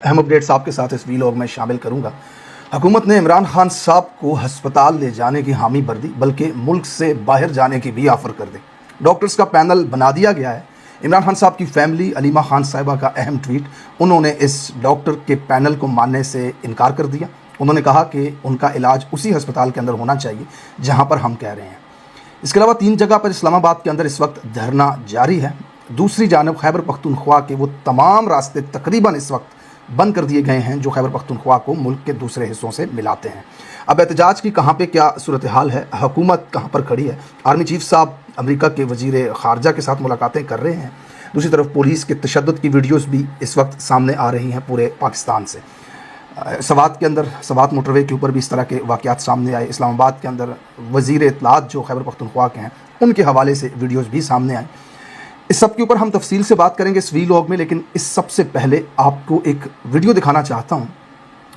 अहम अपडेट्स आपके साथ इस वीलॉग में शामिल करूंगा। हुकूमत ने इमरान खान साहब को हस्पताल ले जाने की हामी भर दी, बल्कि मुल्क से बाहर जाने की भी ऑफ़र कर दी। डॉक्टर्स का पैनल बना दिया गया है। इमरान खान साहब की फैमिली अलीमा खान साहिबा का अहम ट्वीट, उन्होंने इस डॉक्टर के पैनल को मानने से इनकार कर दिया। उन्होंने कहा कि उनका इलाज उसी हस्पताल के अंदर होना चाहिए जहाँ पर हम कह रहे हैं। इसके अलावा 3 जगह पर इस्लामाबाद के अंदर इस वक्त धरना जारी है। दूसरी जानब खैबर पख्तूनख्वा के वो तमाम रास्ते तकरीबन इस वक्त बंद कर दिए गए हैं जो खैबर पख्तूनख्वा को मुल्क के दूसरे हिस्सों से मिलाते हैं। अब एहतजाज की कहाँ पे क्या सूरत हाल है, हुकूमत कहाँ पर खड़ी है। आर्मी चीफ साहब अमेरिका के वजीर ख़ारजा के साथ मुलाकातें कर रहे हैं। दूसरी तरफ पुलिस के तशद्दुद की वीडियोस भी इस वक्त सामने आ रही हैं पूरे पाकिस्तान से। सवात के अंदर, सवात मोटरवे के ऊपर भी इस तरह के वाक़यात सामने आए। इस्लामाबाद के अंदर वज़ीर इत्तलात जो खैबर पख्तूनख्वा के हैं, उनके हवाले से वीडियोज़ भी सामने आए। इस सब के ऊपर हम तफसील से बात करेंगे इस वीलॉग में, लेकिन इस सबसे पहले आपको एक वीडियो दिखाना चाहता हूँ।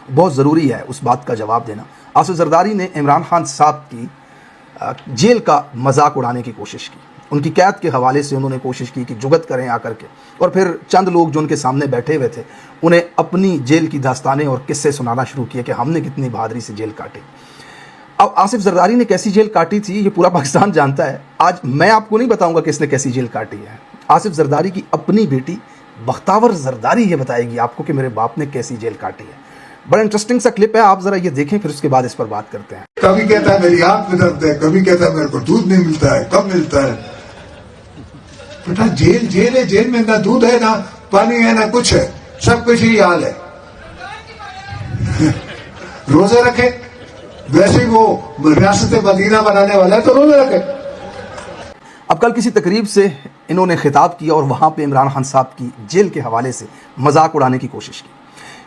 बहुत ज़रूरी है उस बात का जवाब देना। आसिफ जरदारी ने इमरान खान साहब की जेल का मजाक उड़ाने की कोशिश की। उनकी कैद के हवाले से उन्होंने कोशिश की कि जुगत करें आकर के, और फिर चंद लोग जो उनके सामने बैठे हुए थे उन्हें अपनी जेल की दास्तानें और किस्से सुनाना शुरू किए कि हमने कितनी बहादुरी से जेल काटी। अब आसिफ जरदारी ने कैसी जेल काटी थी ये पूरा पाकिस्तान जानता है। आज मैं आपको नहीं बताऊंगा कि इसने कैसी जेल काटी है। आसिफ जरदारी की अपनी बेटी बख्तावर जरदारी ये बताएगी आपको कि मेरे बाप ने कैसी जेल काटी है। बड़ा इंटरेस्टिंग सा क्लिप है, आप जरा ये देखें, फिर उसके बाद इस पर बात करते हैं। कभी कहता है मेरी आंख में दर्द है, कभी कहता है मेरे को दूध नहीं मिलता है, कब मिलता है। बेटा जेल जेल है, जेल में ना दूध है, ना पानी है, ना कुछ है, सब कुछ ही हाल है। रोजे रखे, वैसे वो रियासत मदीना बनाने वाला है तो रोजे रखे। अब कल किसी तकरीब से इन्होंने खिताब किया और वहाँ पे इमरान खान साहब की जेल के हवाले से मजाक उड़ाने की कोशिश की।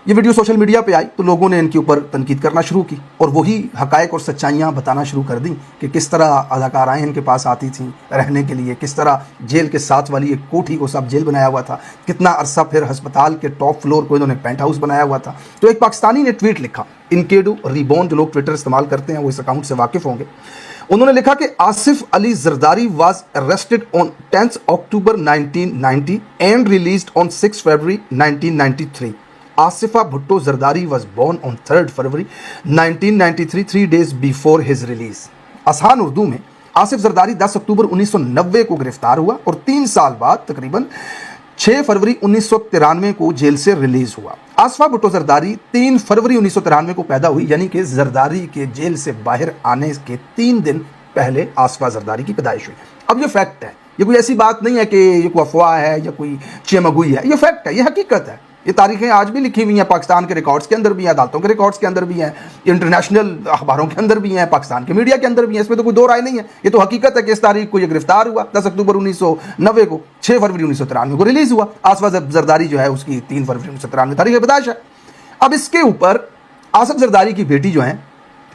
ये वीडियो सोशल मीडिया पे आई तो लोगों ने इनके ऊपर तनकीद करना शुरू की और वही हकायक और सच्चाइयाँ बताना शुरू कर दी कि किस तरह अदाकाराएँ इनके पास आती थीं रहने के लिए, किस तरह जेल के साथ वाली एक कोठी को सब जेल बनाया हुआ था, कितना अरसा फिर अस्पताल के टॉप फ्लोर को इन्होंने पेंट हाउस बनाया हुआ था। तो एक पाकिस्तानी ने ट्वीट लिखा, इनकेडू रिबॉन, जो लोग ट्विटर इस्तेमाल करते हैं वो इस अकाउंट से वाकिफ़ होंगे। उन्होंने लिखा कि Asif Ali Zardari was arrested on 10 October 1990 and released on 6 February 1993। Asifa Bhutto Zardari was born on 3rd February 1993, 3 days before his release। आसान उर्दू में आसिफ जरदारी 10 अक्टूबर 1990 को गिरफ्तार हुआ और 3 साल बाद तकरीबन 6 फरवरी 1993 को जेल से रिलीज हुआ। आसिफा भुट्टो जरदारी 3 फरवरी 1993 को पैदा हुई, यानी कि जरदारी के जेल से बाहर आने के 3 दिन पहले आसिफा जरदारी की पैदाइश हुई। अब ये फैक्ट है, ये कोई ऐसी बात नहीं है कि ये कोई अफवाह है या कोई चेमगुई है, ये फैक्ट है, ये हकीकत है। ये तारीखें आज भी लिखी हुई हैं, पाकिस्तान के रिकॉर्ड्स के अंदर भी हैं, अदालतों के रिकॉर्ड्स के अंदर भी हैं, इंटरनेशनल अखबारों के अंदर भी हैं, पाकिस्तान के मीडिया के अंदर भी हैं। इसमें तो कोई दो राय नहीं है। ये तो हकीकत है कि इस तारीख को ये गिरफ्तार हुआ 10 अक्टूबर 1990 को, 6 फरवरी 1993 को रिलीज हुआ। आसिफा जरदारी जो है उसकी 3 फरवरी 1993 तारीख पैदाइश है। अब इसके ऊपर आसिफ जरदारी की बेटी जो है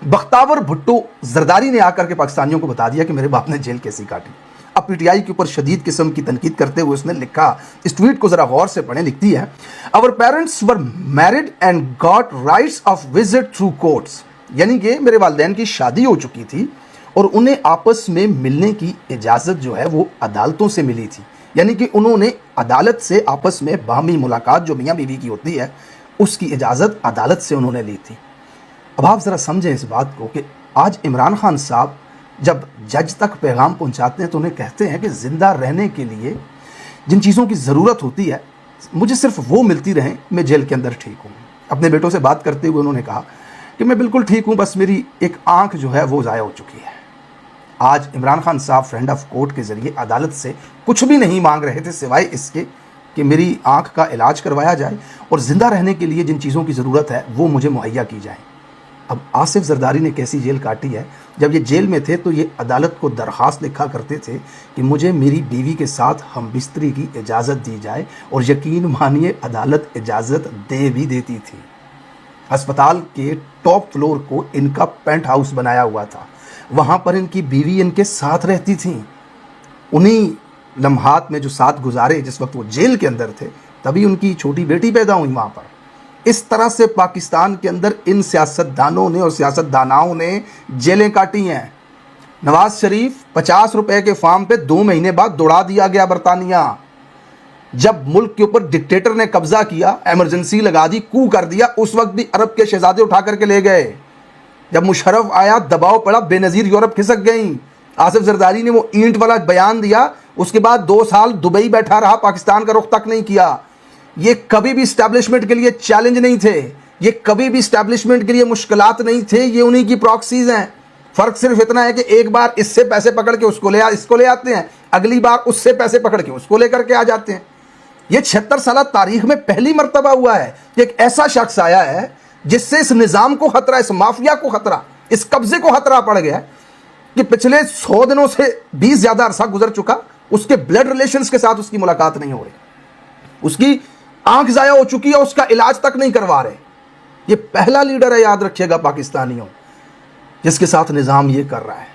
बख्तावर भुट्टो जरदारी ने आकर के पाकिस्तानियों को बता दिया कि मेरे बाप ने जेल कैसी काटी। अब पीटीआई के ऊपर शदीद किस्म की तनकीद करते हुए उसने लिखा, इस ट्वीट को जरा गौर से पढ़ें, लिखती है, our parents were married and got rights of visit through courts. यानी कि मेरे वालिदैन की शादी हो चुकी थी और उन्हें आपस में मिलने की इजाज़त जो है वो अदालतों से मिली थी। यानी कि उन्होंने अदालत से आपस में बाहमी मुलाकात जो मियाँ बीवी की होती है उसकी इजाज़त अदालत से उन्होंने ली थी। अब आप ज़रा समझें इस बात को कि आज इमरान खान साहब जब जज तक पैगाम पहुंचाते हैं तो उन्हें कहते हैं कि ज़िंदा रहने के लिए जिन चीज़ों की ज़रूरत होती है मुझे सिर्फ वो मिलती रहें, मैं जेल के अंदर ठीक हूँ। अपने बेटों से बात करते हुए उन्होंने कहा कि मैं बिल्कुल ठीक हूँ, बस मेरी एक आँख जो है वो ज़ाया हो चुकी है। आज इमरान खान साहब फ्रेंड ऑफ कोर्ट के ज़रिए अदालत से कुछ भी नहीं मांग रहे थे सिवाय इसके कि मेरी आँख का इलाज करवाया जाए और ज़िंदा रहने के लिए जिन चीज़ों की ज़रूरत है वो मुझे मुहैया की जाए। अब आसिफ जरदारी ने कैसी जेल काटी है। जब ये जेल में थे तो ये अदालत को दरख्वास्त लिखा करते थे कि मुझे मेरी बीवी के साथ हम बिस्तरी की इजाज़त दी जाए, और यकीन मानिए अदालत इजाज़त दे भी देती थी। अस्पताल के टॉप फ्लोर को इनका पेंट हाउस बनाया हुआ था, वहाँ पर इनकी बीवी इनके साथ रहती थी। उन्हीं लम्हात में जो साथ गुजारे जिस वक्त वो जेल के अंदर थे, तभी उनकी छोटी बेटी पैदा हुई वहाँ पर। इस तरह से पाकिस्तान के अंदर इन सियासतदानों ने और सियासतदानाओं ने जेलें काटी हैं। नवाज शरीफ 50 रुपए के फार्म पे 2 महीने बाद दौड़ा दिया गया बरतानिया। جب ملک کے اوپر ڈکٹیٹر نے قبضہ کیا, ایمرجنسی لگا دی, کو کر دیا, اس وقت بھی عرب کے شہزادے اٹھا کر کے لے گئے. جب مشرف آیا, دباؤ پڑا, بے نظیر یورپ کھسک گئیں. آصف زرداری نے وہ اینٹ والا بیان دیا, اس کے بعد 2 سال دبئی بیٹھا رہا, پاکستان کا رخ تک نہیں کیا. یہ کبھی بھی اسٹیبلشمنٹ کے لیے چیلنج نہیں تھے, یہ کبھی بھی اسٹیبلشمنٹ کے لیے مشکلات نہیں تھے, یہ انہی کی پراکسیز ہیں. فرق صرف اتنا ہے کہ ایک بار اس سے پیسے پکڑ کے اس کو لے آتے ہیں, اگلی بار اس سے پیسے پکڑ کے اس کو لے کر کے آ جاتے ہیں. یہ 76 سالہ تاریخ میں پہلی مرتبہ ہوا ہے کہ ایک ایسا شخص آیا ہے جس سے اس نظام کو خطرہ, اس مافیا کو خطرہ, اس قبضے کو خطرہ پڑ گیا کہ پچھلے 100 دنوں سے بھی زیادہ عرصہ گزر چکا, اس کے بلڈ ریلیشنز کے ساتھ اس کی ملاقات نہیں ہو رہی, اس کی آنکھ ضائع ہو چکی ہے, اس کا علاج تک نہیں کروا رہے. یہ پہلا لیڈر ہے, یاد رکھیے گا پاکستانیوں, جس کے ساتھ نظام یہ کر رہا ہے.